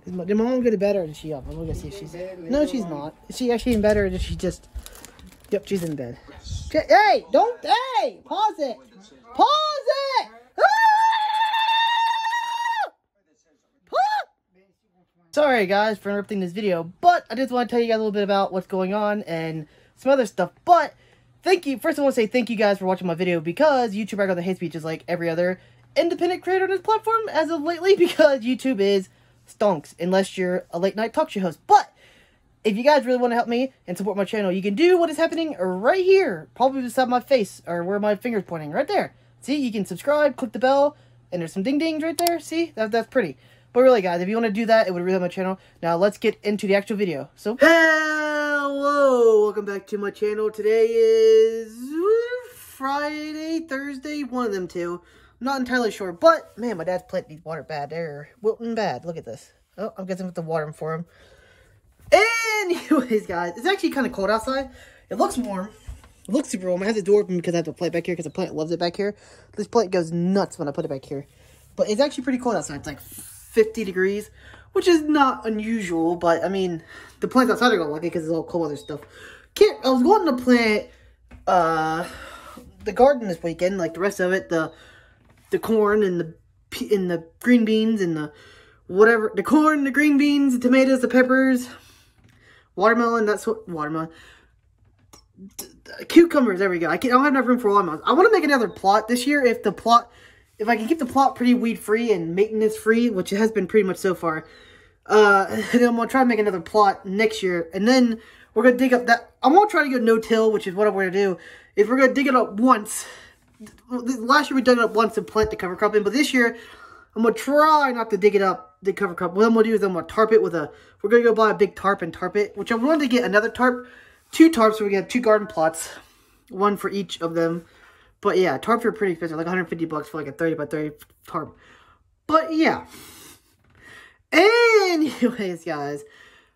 Did my mom get it better or is she up? I'm gonna see if she's... No, she's not. Is she actually in bed or is she just... Yep, she's in bed. Hey, don't... Hey! Pause it! Pause it! Sorry guys for interrupting this video, but I just want to tell you guys a little bit about what's going on and some other stuff. But thank you. First I want to say thank you guys for watching my video, because YouTube I got the hate speech just like every other independent creator on this platform as of lately, because YouTube is stonks unless you're a late night talk show host. But if you guys really want to help me and support my channel, you can do what is happening right here, probably beside my face or where my finger's pointing, right there. See, you can subscribe, click the bell, and there's some ding dings right there. See, that's pretty. But really, guys, if you want to do that, it would really help my channel. Now, let's get into the actual video. So, hello! Welcome back to my channel. Today is Friday, Thursday, one of them two. I'm not entirely sure, but, man, my dad's plant needs water bad. They're wilting bad. Look at this. Oh, I'm guessing with the water for him. Anyways, guys, it's actually kind of cold outside. It looks warm. It looks super warm. I have the door open because I have the plant back here, because the plant loves it back here. This plant goes nuts when I put it back here. But it's actually pretty cold outside. It's like 50 degrees, which is not unusual, but I mean, the plants outside are going to like it because it's all cold weather stuff. I was going to plant the garden this weekend, like the rest of it, the corn and the green beans and the whatever, the corn, the green beans, the tomatoes, the peppers, watermelon. That's what watermelon. Cucumbers. There we go. I don't have enough room for watermelons. I want to make another plot this year if I can keep the plot pretty weed-free and maintenance-free, which it has been pretty much so far, and then I'm going to try to make another plot next year, and then we're going to dig up that... I'm going to try to go no-till, which is what I'm going to do, is we're going to dig it up once. Last year we dug it up once to plant the cover crop in, but this year, I'm going to try not to dig it up, the cover crop. What I'm going to do is I'm going to tarp it with a... We're going to go buy a big tarp and tarp it, which I'm going to get another tarp, 2 tarps, so we get 2 garden plots, 1 for each of them. But yeah, tarps are pretty expensive, like 150 bucks for like a 30 by 30 tarp. But yeah. Anyways, guys,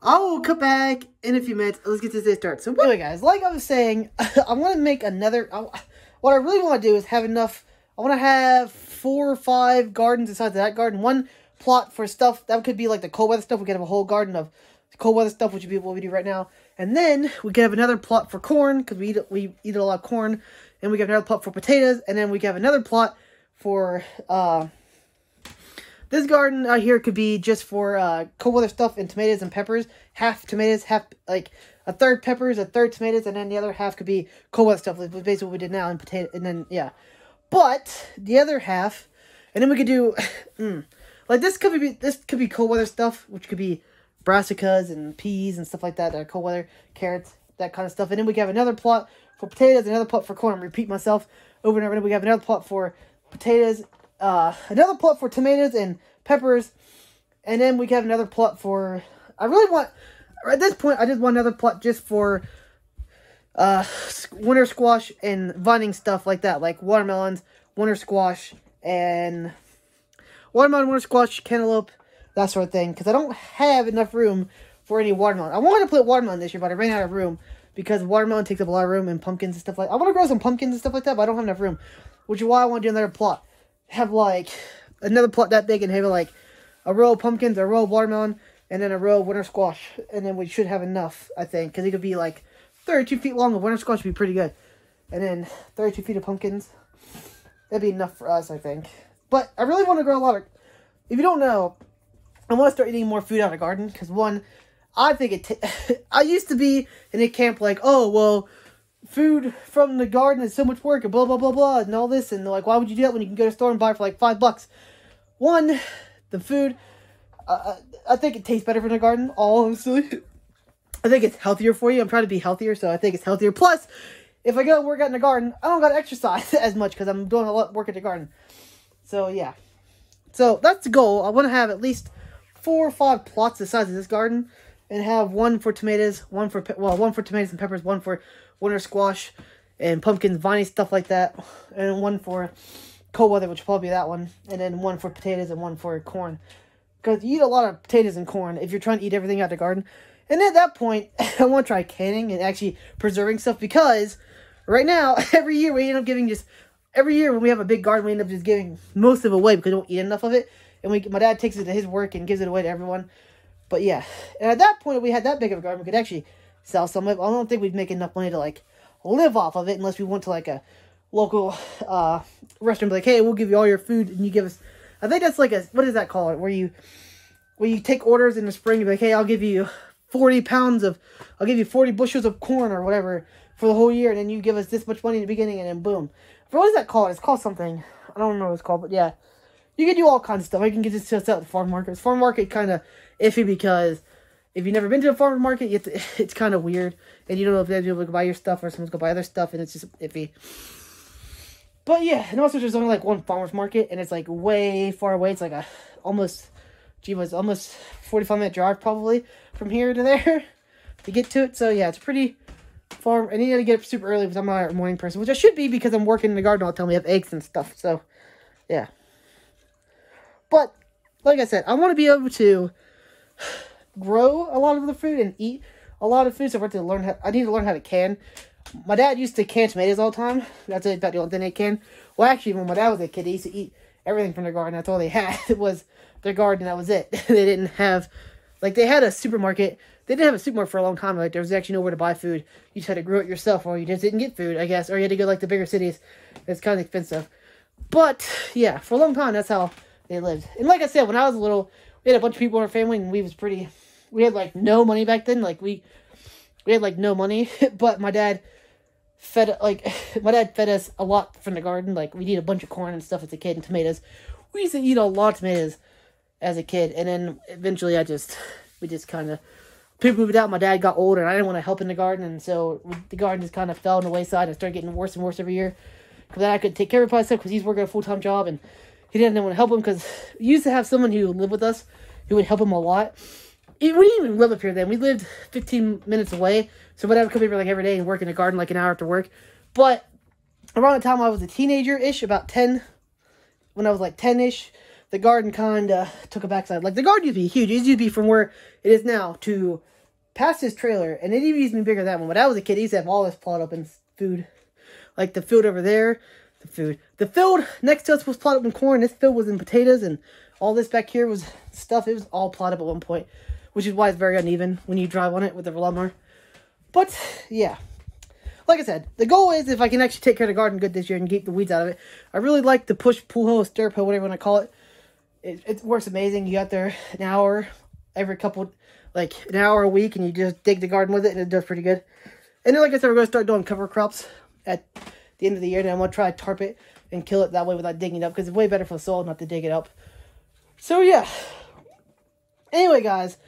I will cut back in a few minutes. Let's get this day started. So anyway, guys, like I was saying, I want to make another... what I really want to do is have enough... I want to have 4 or 5 gardens inside that garden. 1 plot for stuff. That could be like the cold weather stuff. We could have a whole garden of cold weather stuff, which would be what we do right now. And then we could have another plot for corn, because we eat a lot of corn. And we have another plot for potatoes, and then we have another plot for, this garden out here could be just for, cold weather stuff and tomatoes and peppers. Half tomatoes, half, like, a third peppers, a third tomatoes, and then the other half could be cold weather stuff, which is basically what we did now, and potato, and then, yeah. But, the other half, and then we could do, like, this could be cold weather stuff, which could be brassicas and peas and stuff like that are cold weather, carrots, that kind of stuff. And then we have another plot for potatoes, another plot for corn. I'm repeat myself over and over. And we have another plot for potatoes, another plot for tomatoes and peppers, and then we have another plot for... I really want... At this point, I just want another plot just for winter squash and vining stuff like that, like watermelons, winter squash, and watermelon, winter squash, cantaloupe, that sort of thing. Because I don't have enough room for any watermelon. I wanted to put watermelon this year, but I ran out of room. Because watermelon takes up a lot of room, and pumpkins and stuff like that. I want to grow some pumpkins and stuff like that, but I don't have enough room. Which is why I want to do another plot. Have, like, another plot that big and have, like, a row of pumpkins, a row of watermelon, and then a row of winter squash. And then we should have enough, I think. Because it could be, like, 32 feet long of winter squash would be pretty good. And then 32 feet of pumpkins. That'd be enough for us, I think. But I really want to grow a lot of... If you don't know, I want to start eating more food out of the garden. Because, one... I think I used to be in a camp like, oh, well, food from the garden is so much work and blah, blah, blah, blah, and all this. And they're like, why would you do that when you can go to the store and buy it for like $5? One, the food, I think it tastes better from the garden, honestly. I think it's healthier for you. I'm trying to be healthier, so I think it's healthier. Plus, if I go work out in the garden, I don't got to exercise as much because I'm doing a lot of work at the garden. So, yeah. So, that's the goal. I want to have at least 4 or 5 plots the size of this garden. And have 1 for tomatoes, 1 for tomatoes and peppers, 1 for winter squash and pumpkins, viney, stuff like that. And 1 for cold weather, which will probably be that one. And then 1 for potatoes and 1 for corn. Because you eat a lot of potatoes and corn if you're trying to eat everything out of the garden. And at that point, I want to try canning and actually preserving stuff. Because right now, every year we end up giving just... Every year when we have a big garden, we end up just giving most of it away because we don't eat enough of it. and my dad takes it to his work and gives it away to everyone. But yeah, and at that point, we had that big of a garden. We could actually sell some of it. I don't think we'd make enough money to like live off of it unless we went to like a local restaurant, like, hey, we'll give you all your food and you give us. I think that's like a, what is that called? Where you take orders in the spring, you're like, hey, I'll give you 40 bushels of corn or whatever for the whole year, and then you give us this much money in the beginning, and then boom. What is that called? It's called something. I don't know what it's called, but yeah. You can do all kinds of stuff. You can get this just out at the farm market. The farm market kind of iffy because if you've never been to a farm market, it's kind of weird. And you don't know if they're able to buy your stuff or someone's going to buy other stuff, and it's just iffy. But yeah, and also there's only like one farmer's market, and it's like way far away. It's like almost 45-minute drive probably from here to there to get to it. So yeah, it's pretty far. And you gotta get up super early because I'm not a morning person, which I should be because I'm working in the garden all the time. We have eggs and stuff. So yeah. But like I said, I want to be able to grow a lot of the food and eat a lot of food. So I need to learn how to can. My dad used to can tomatoes all the time. That's about the only thing they can. Well, actually, when my dad was a kid, he used to eat everything from their garden. That's all they had. It was their garden. That was it. They didn't have, like, they had a supermarket. They didn't have a supermarket for a long time. Like, there was actually nowhere to buy food. You just had to grow it yourself, or you just didn't get food, I guess. Or you had to go, like, the bigger cities. It's kind of expensive. But, yeah, for a long time, that's how they lived. And like I said, when I was little, we had a bunch of people in our family, and we had, like, no money back then. Like, we had, like, no money. But my dad fed us a lot from the garden. Like, we'd eat a bunch of corn and stuff as a kid, and tomatoes. We used to eat a lot of tomatoes as a kid, and then eventually we just kind of, people moved out, my dad got older, and I didn't want to help in the garden, and so the garden just kind of fell on the wayside and started getting worse and worse every year, because then I could take care of myself, because he's working a full-time job, and he didn't want to help him, because we used to have someone who lived with us, who would help him a lot. We didn't even live up here then, we lived 15 minutes away, so my dad would come over like every day and work in the garden like an hour after work, but around the time I was a teenager-ish, about 10, when I was like 10-ish, the garden kind of took a backside. Like, the garden used to be huge. It used to be from where it is now to past his trailer. And it even used to be bigger than that one. When I was a kid, he used to have all this plot up in food. Like, the field over there, the field next to us was plotted up in corn. This field was in potatoes. And all this back here was stuff. It was all plotted up at one point. Which is why it's very uneven when you drive on it with the lawnmower. But, yeah. Like I said, the goal is if I can actually take care of the garden good this year and keep the weeds out of it. I really like the push, pull hoe, stirrup hoe, whatever you want to call it. It works amazing. You got there an hour an hour a week, and you just dig the garden with it, and it does pretty good. And then, like I said, we're going to start doing cover crops at the end of the year, and I'm going to try to tarp it and kill it that way without digging it up, because it's way better for the soil not to dig it up. So, yeah. Anyway, guys,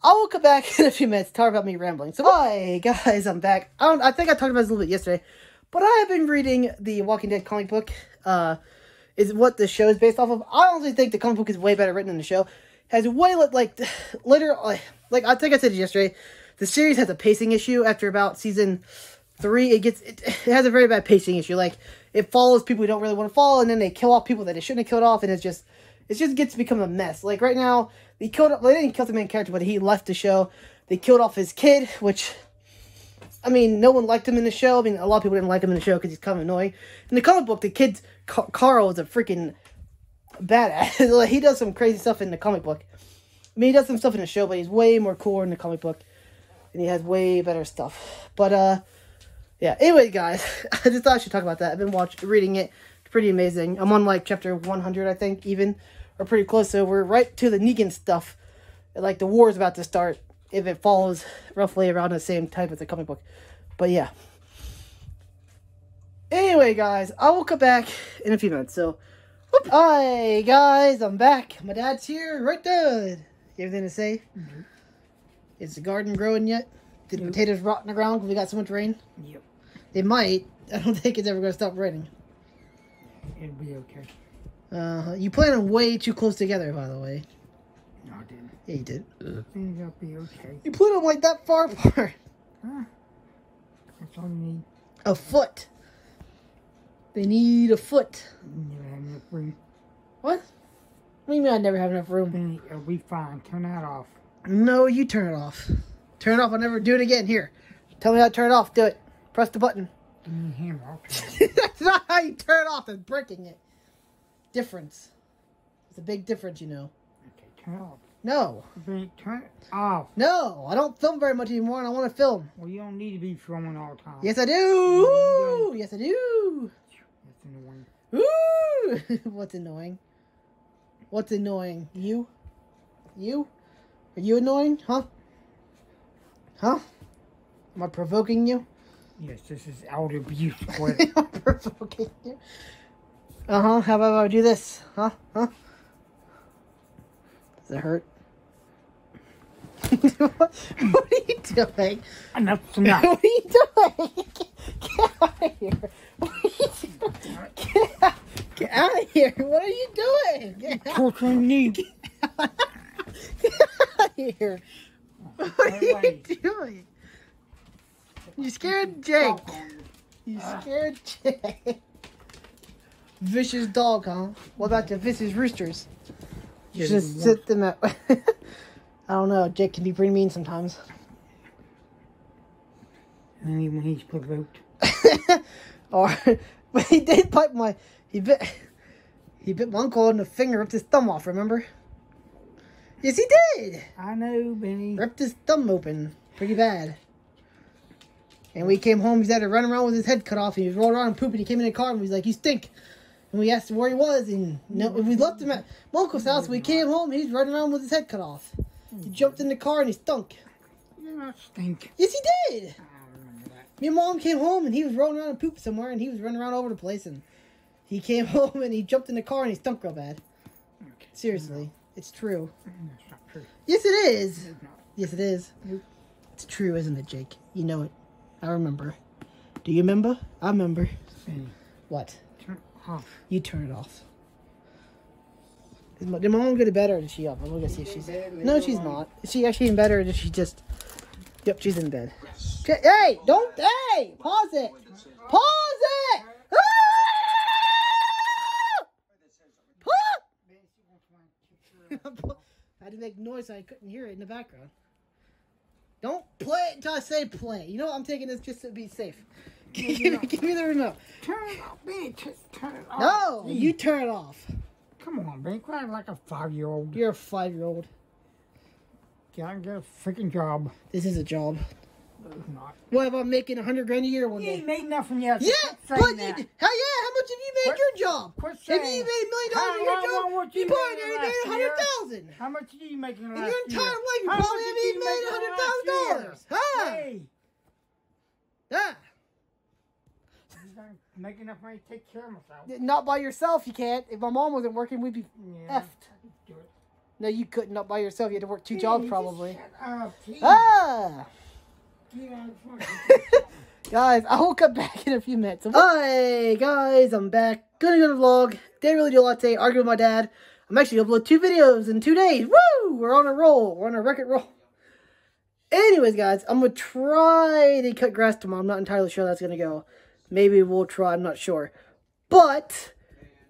I will come back in a few minutes to talk about me rambling. So, hi, guys, I'm back. I think I talked about this a little bit yesterday, but I have been reading the Walking Dead comic book, is what the show is based off of. I honestly think the comic book is way better written than the show. Has way, literally, like I think I said yesterday, the series has a pacing issue after about season 3. It has a very bad pacing issue. Like, it follows people who don't really want to follow, and then they kill off people that they shouldn't have killed off, and it just gets to become a mess. Like, right now, they didn't kill the main character, but he left the show. They killed off his kid, which, I mean, no one liked him in the show. I mean, a lot of people didn't like him in the show because he's kind of annoying. In the comic book, the kid, Carl, is a freaking badass. Like, he does some crazy stuff in the comic book. I mean, he does some stuff in the show, but he's way more cooler in the comic book. And he has way better stuff. But, yeah. Anyway, guys, I just thought I should talk about that. I've been reading it. It's pretty amazing. I'm on, like, chapter 100, I think, even. Or pretty close. So we're right to the Negan stuff. Like, the war is about to start. If it follows roughly around the same type as the comic book. But, yeah. Anyway, guys, I will come back in a few minutes. So, whoop. Hi, guys, I'm back. My dad's here. Right there. You have anything to say? Mm-hmm. Is the garden growing yet? Did the potatoes rot in the ground because we got so much rain? Yep. They might. I don't think it's ever going to stop raining. It'll be okay. You planted them way too close together, by the way. No, I didn't. Yeah, you did. I think it'll be okay. You planted them like that far apart. Huh? That's all you need. A foot. They need a foot. You never have enough room. What? What do you mean I never have enough room? Then it'll be fine. Turn that off. No, you turn it off. Turn it off. I'll never do it again. Here. Tell me how to turn it off. Do it. Press the button. Give me a hammer. I'll turn it off. That's not how you turn it off. That's breaking it. Difference. It's a big difference, you know. Okay, turn it off. No. Turn it off. No, I don't film very much anymore, and I want to film. Well, you don't need to be filming all the time. Yes, I do. Yes, I do. That's annoying. Ooh. What's annoying? What's annoying? You? You? Are you annoying? Huh? Huh? Am I provoking you? Yes, this is elder abuse. I'm provoking you. Uh-huh. How about I do this? Huh? Huh? Does it hurt? What are you doing? Enough's enough. What are you doing? Get out of here. What are you doing? Get out of here. What are you doing? Get out. Torturing me. Get out of here. What are you doing? You scared Jake. You scared Jake. Vicious dog, huh? What about the vicious roosters? You just sit them at... I don't know. Jake can be pretty mean sometimes. Only when he's provoked. Or, but he did bite my... He bit my uncle in the finger, ripped his thumb off, remember? Yes, he did! I know, Benny. Ripped his thumb open. Pretty bad. And we came home, he had to run around with his head cut off, and he was rolling around and pooping. He came in the car, and he was like, you stink. And we asked him where he was, and no, we left him at my uncle's house. We came home, and he's running around with his head cut off. He jumped in the car, and he stunk. You not stink. Yes, he did! I remember that. Me and Mom came home, and he was rolling around and pooped somewhere, and he was running around over the place, and he came home, and he jumped in the car, and he stunk real bad. Okay. Seriously. It's true. That's not true. Yes, it is. It's not. Yes, it is. Nope. It's true, isn't it, Jake? You know it. I remember. Do you remember? I remember. Benny, What? turn it off. You turn it off. Did my mom get it better, or is she up? I'm gonna see if she's... No, she's not. Is she actually in bed, or did she just... Yep, she's in bed. Okay, hey! Don't... Hey! Pause it! Pause it! Ah! Pause! I had to make noise so I couldn't hear it in the background. Don't play it until I say play. You know what? I'm taking this just to be safe. Give me the remote. Turn it off, Benny. Just turn it off. No! Please. You turn it off. Come on, Benny. Crying like a 5-year-old. You're a 5-year-old. Get out and get a freaking job. This is a job. It's not. What about making $100 grand a year one You day? ain't made nothing yet. Yeah, Quit but saying that. hell yeah, how much have you made Quit- your job? Quit If saying. you made $1 million in your job, What you probably already made last year? $100,000. How much did you make in the In last your entire year? life, you How probably much haven't did even you make made in the last $100,000. Huh? Hey, Yeah. I'm gonna make enough money to take care of myself. Not by yourself, you can't. If my mom wasn't working, we'd be Yeah, effed. I could do it. No, you couldn't. Not by yourself. You had to work 2 jobs, Please, probably. just shut up, please. Ah! Get out of front. Guys, I will come back in a few minutes. Hi, guys, I'm back. Gonna go to vlog. Didn't really do a lot today. Argued with my dad. I'm actually gonna upload 2 videos in 2 days. Woo! We're on a roll. We're on a record roll. Anyways, guys, I'm gonna try to cut grass tomorrow. I'm not entirely sure how that's gonna go. Maybe we'll try. I'm not sure. But,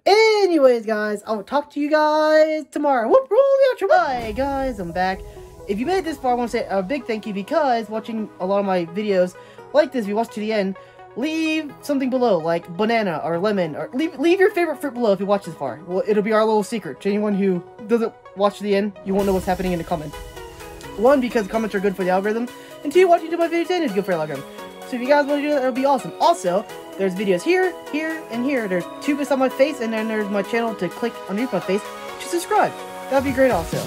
anyways, guys, I will talk to you guys tomorrow. Whoop, roll the outro. Hi, guys, I'm back. If you made it this far, I want to say a big thank you because watching a lot of my videos like this, if you watch to the end, leave something below, like banana or lemon, or leave your favorite fruit below if you watch this far. Well, it'll be our little secret. To anyone who doesn't watch to the end, you won't know what's happening in the comments. 1, because comments are good for the algorithm, and 2, watching my videos and is good for the algorithm. So if you guys want to do that, it'll be awesome. Also, there's videos here, here, and here. There's 2 beside my face, and then there's my channel to click underneath my face to subscribe. That'd be great also.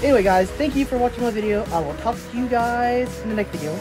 Anyway, guys, thank you for watching my video. I will talk to you guys in the next video.